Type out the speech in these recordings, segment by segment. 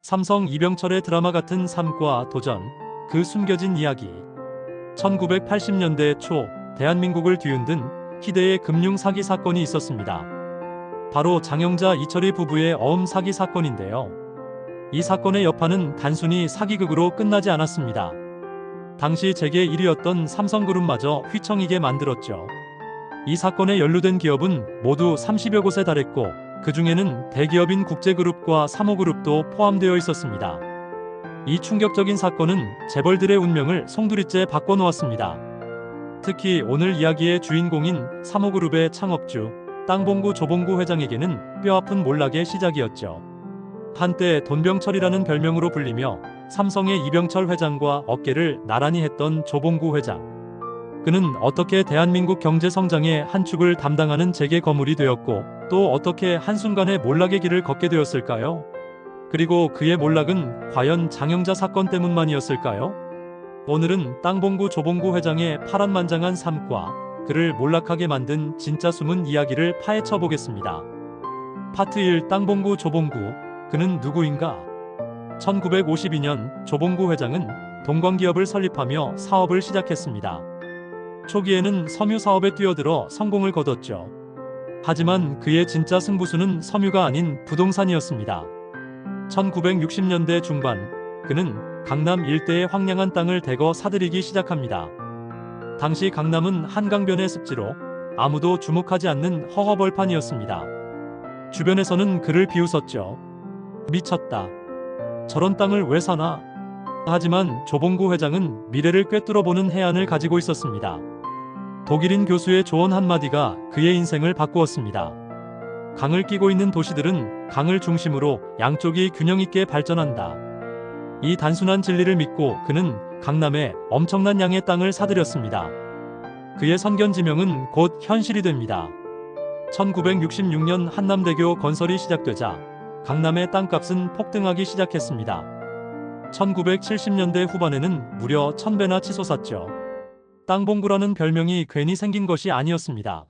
삼성 이병철의 드라마 같은 삶과 도전, 그 숨겨진 이야기. 1980년대 초 대한민국을 뒤흔든 희대의 금융 사기 사건이 있었습니다. 바로 장영자 이철희 부부의 어음 사기 사건인데요. 이 사건의 여파는 단순히 사기극으로 끝나지 않았습니다. 당시 재계 1위였던 삼성그룹마저 휘청이게 만들었죠. 이 사건에 연루된 기업은 모두 30여 곳에 달했고, 그 중에는 대기업인 국제그룹과 사모그룹도 포함되어 있었습니다. 이 충격적인 사건은 재벌들의 운명을 송두리째 바꿔놓았습니다. 특히 오늘 이야기의 주인공인 사모그룹의 창업주 땅봉구 조봉구 회장에게는 뼈아픈 몰락의 시작이었죠. 한때 돈병철이라는 별명으로 불리며 삼성의 이병철 회장과 어깨를 나란히 했던 조봉구 회장. 그는 어떻게 대한민국 경제 성장의 한 축을 담당하는 재계 거물이 되었고, 또 어떻게 한순간에 몰락의 길을 걷게 되었을까요? 그리고 그의 몰락은 과연 장영자 사건 때문만이었을까요? 오늘은 땅봉구 조봉구 회장의 파란만장한 삶과 그를 몰락하게 만든 진짜 숨은 이야기를 파헤쳐 보겠습니다. 파트 1. 땅봉구 조봉구. 그는 누구인가? 1952년 조봉구 회장은 동광기업을 설립하며 사업을 시작했습니다. 초기에는 섬유 사업에 뛰어들어 성공을 거뒀죠. 하지만 그의 진짜 승부수는 섬유가 아닌 부동산이었습니다. 1960년대 중반, 그는 강남 일대의 황량한 땅을 대거 사들이기 시작합니다. 당시 강남은 한강변의 습지로 아무도 주목하지 않는 허허벌판이었습니다. 주변에서는 그를 비웃었죠. 미쳤다. 저런 땅을 왜 사나? 하지만 조봉구 회장은 미래를 꿰뚫어보는 해안을 가지고 있었습니다. 독일인 교수의 조언 한마디가 그의 인생을 바꾸었습니다. 강을 끼고 있는 도시들은 강을 중심으로 양쪽이 균형 있게 발전한다. 이 단순한 진리를 믿고 그는 강남에 엄청난 양의 땅을 사들였습니다. 그의 선견지명은 곧 현실이 됩니다. 1966년 한남대교 건설이 시작되자 강남의 땅값은 폭등하기 시작했습니다. 1970년대 후반에는 무려 1000배나 치솟았죠. 땅봉구라는 별명이 괜히 생긴 것이 아니었습니다.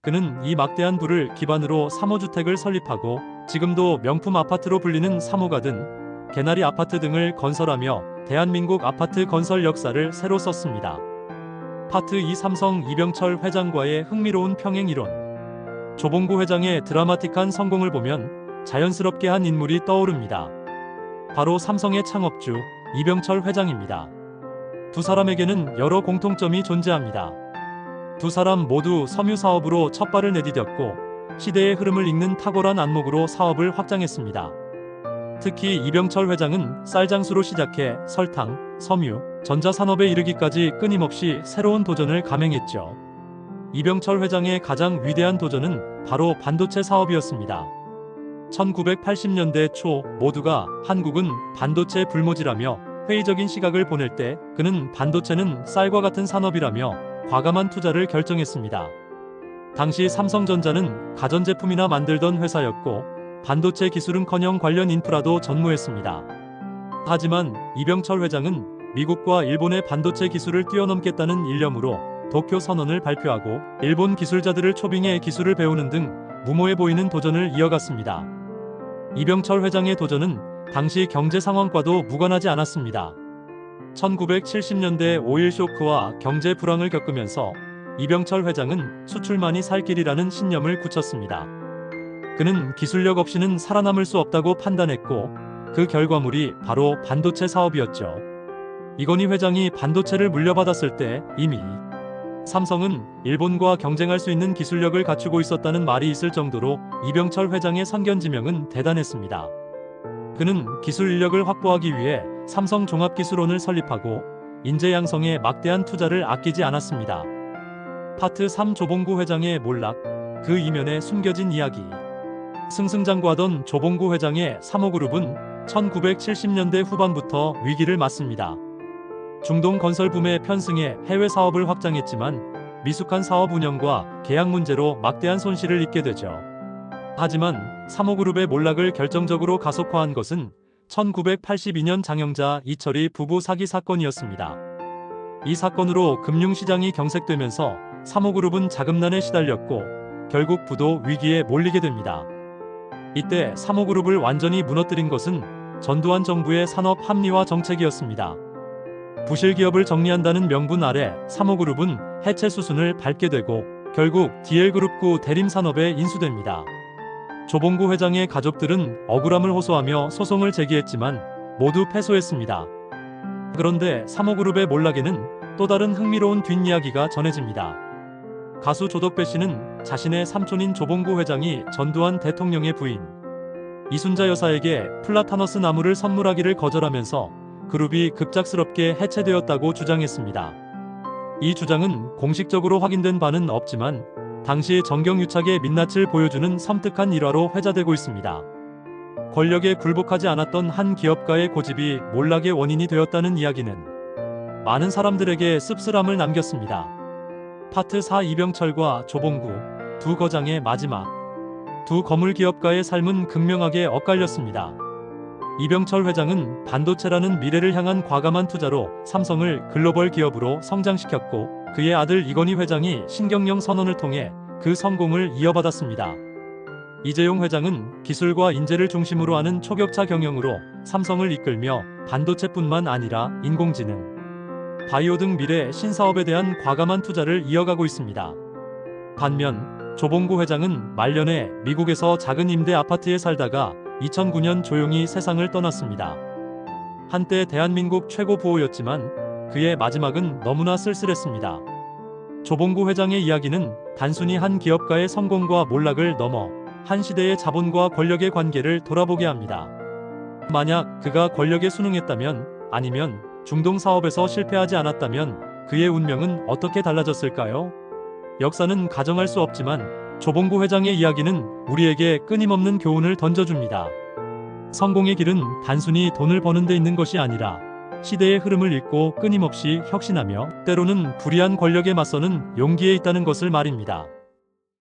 그는 이 막대한 부를 기반으로 사모주택을 설립하고 지금도 명품 아파트로 불리는 사모가든, 개나리 아파트 등을 건설하며 대한민국 아파트 건설 역사를 새로 썼습니다. 파트 2. 삼성 이병철 회장과의 흥미로운 평행 이론. 조봉구 회장의 드라마틱한 성공을 보면 자연스럽게 한 인물이 떠오릅니다. 바로 삼성의 창업주 이병철 회장입니다. 두 사람에게는 여러 공통점이 존재합니다. 두 사람 모두 섬유 사업으로 첫 발을 내디뎠고, 시대의 흐름을 읽는 탁월한 안목으로 사업을 확장했습니다. 특히 이병철 회장은 쌀장수로 시작해 설탕, 섬유, 전자산업에 이르기까지 끊임없이 새로운 도전을 감행했죠. 이병철 회장의 가장 위대한 도전은 바로 반도체 사업이었습니다. 1980년대 초 모두가 한국은 반도체 불모지라며 회의적인 시각을 보낼 때 그는 반도체는 쌀과 같은 산업이라며 과감한 투자를 결정했습니다. 당시 삼성전자는 가전제품이나 만들던 회사였고, 반도체 기술은커녕 관련 인프라도 전무했습니다. 하지만 이병철 회장은 미국과 일본의 반도체 기술을 뛰어넘겠다는 일념으로 도쿄 선언을 발표하고 일본 기술자들을 초빙해 기술을 배우는 등 무모해 보이는 도전을 이어갔습니다. 이병철 회장의 도전은 당시 경제 상황과도 무관하지 않았습니다. 1970년대 오일 쇼크와 경제 불황을 겪으면서 이병철 회장은 수출만이 살 길이라는 신념을 굳혔습니다. 그는 기술력 없이는 살아남을 수 없다고 판단했고, 그 결과물이 바로 반도체 사업이었죠. 이건희 회장이 반도체를 물려받았을 때 이미 삼성은 일본과 경쟁할 수 있는 기술력을 갖추고 있었다는 말이 있을 정도로 이병철 회장의 선견지명은 대단했습니다. 그는 기술 인력을 확보하기 위해 삼성종합기술원을 설립하고 인재 양성에 막대한 투자를 아끼지 않았습니다. 파트 3. 조봉구 회장의 몰락, 그 이면에 숨겨진 이야기. 승승장구하던 조봉구 회장의 사모그룹은 1970년대 후반부터 위기를 맞습니다. 중동 건설 붐에 편승해 해외 사업을 확장했지만 미숙한 사업 운영과 계약 문제로 막대한 손실을 입게 되죠. 하지만 사모그룹의 몰락을 결정적으로 가속화한 것은 1982년 장영자 이철희 부부 사기 사건이었습니다. 이 사건으로 금융시장이 경색되면서 사모그룹은 자금난에 시달렸고 결국 부도 위기에 몰리게 됩니다. 이때 사모그룹을 완전히 무너뜨린 것은 전두환 정부의 산업 합리화 정책이었습니다. 부실 기업을 정리한다는 명분 아래 삼호그룹은 해체 수순을 밟게 되고 결국 DL그룹구 대림산업에 인수됩니다. 조봉구 회장의 가족들은 억울함을 호소하며 소송을 제기했지만 모두 패소했습니다. 그런데 삼호그룹의 몰락에는 또 다른 흥미로운 뒷이야기가 전해집니다. 가수 조덕배 씨는 자신의 삼촌인 조봉구 회장이 전두환 대통령의 부인 이순자 여사에게 플라타너스 나무를 선물하기를 거절하면서 그룹이 급작스럽게 해체되었다고 주장했습니다. 이 주장은 공식적으로 확인된 바는 없지만 당시 정경유착의 민낯을 보여주는 섬뜩한 일화로 회자되고 있습니다. 권력에 굴복하지 않았던 한 기업가의 고집이 몰락의 원인이 되었다는 이야기는 많은 사람들에게 씁쓸함을 남겼습니다. 파트 4 이병철과 조봉구 두 거장의 마지막 두 거물 기업가의 삶은 극명하게 엇갈렸습니다. 이병철 회장은 반도체라는 미래를 향한 과감한 투자로 삼성을 글로벌 기업으로 성장시켰고 그의 아들 이건희 회장이 신경영 선언을 통해 그 성공을 이어받았습니다. 이재용 회장은 기술과 인재를 중심으로 하는 초격차 경영으로 삼성을 이끌며 반도체뿐만 아니라 인공지능, 바이오 등 미래 신사업에 대한 과감한 투자를 이어가고 있습니다. 반면 조봉구 회장은 말년에 미국에서 작은 임대 아파트에 살다가 2009년 조용히 세상을 떠났습니다. 한때 대한민국 최고 부호였지만 그의 마지막은 너무나 쓸쓸했습니다. 조봉구 회장의 이야기는 단순히 한 기업가의 성공과 몰락을 넘어 한 시대의 자본과 권력의 관계를 돌아보게 합니다. 만약 그가 권력에 순응했다면, 아니면 중동 사업에서 실패하지 않았다면 그의 운명은 어떻게 달라졌을까요? 역사는 가정할 수 없지만 조봉구 회장의 이야기는 우리에게 끊임없는 교훈을 던져줍니다. 성공의 길은 단순히 돈을 버는 데 있는 것이 아니라 시대의 흐름을 읽고 끊임없이 혁신하며 때로는 불의한 권력에 맞서는 용기에 있다는 것을 말입니다.